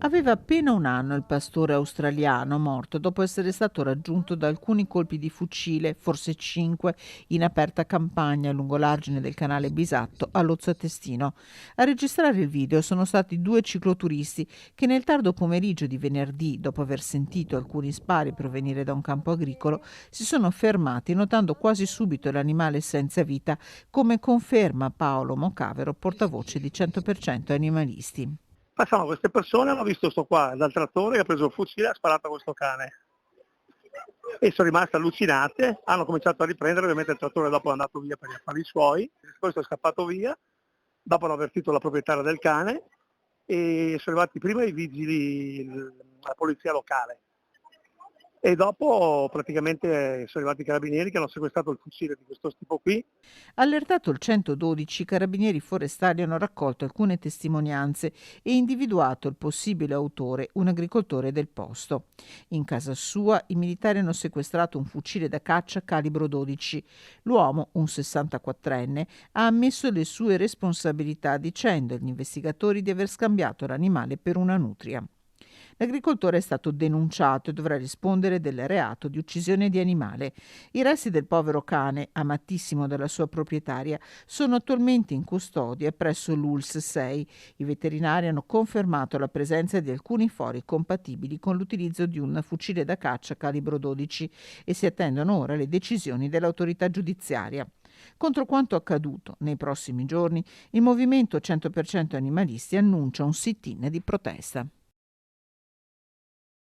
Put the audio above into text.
Aveva appena 1 anno il pastore australiano, morto dopo essere stato raggiunto da alcuni colpi di fucile, forse 5, in aperta campagna lungo l'argine del canale Bisatto a Lozzo Testino. A registrare il video sono stati 2 cicloturisti che nel tardo pomeriggio di venerdì, dopo aver sentito alcuni spari provenire da un campo agricolo, si sono fermati notando quasi subito l'animale senza vita, come conferma Paolo Mocavero, portavoce di 100% Animalisti. Passavano queste persone, hanno visto sto qua dal trattore che ha preso il fucile e ha sparato a questo cane. E sono rimaste allucinate, hanno cominciato a riprendere, ovviamente il trattore dopo è andato via per gli affari suoi, questo è scappato via, dopo hanno avvertito la proprietaria del cane e sono arrivati prima i vigili, la polizia locale. E dopo praticamente sono arrivati i carabinieri che hanno sequestrato il fucile di questo tipo qui. Allertato il 112, i carabinieri forestali hanno raccolto alcune testimonianze e individuato il possibile autore, un agricoltore del posto. In casa sua i militari hanno sequestrato un fucile da caccia calibro 12. L'uomo, un 64enne, ha ammesso le sue responsabilità dicendo agli investigatori di aver scambiato l'animale per una nutria. L'agricoltore è stato denunciato e dovrà rispondere del reato di uccisione di animale. I resti del povero cane, amatissimo dalla sua proprietaria, sono attualmente in custodia presso l'ULSS 6. I veterinari hanno confermato la presenza di alcuni fori compatibili con l'utilizzo di un fucile da caccia calibro 12 e si attendono ora le decisioni dell'autorità giudiziaria. Contro quanto accaduto nei prossimi giorni, il movimento 100% Animalisti annuncia un sit-in di protesta.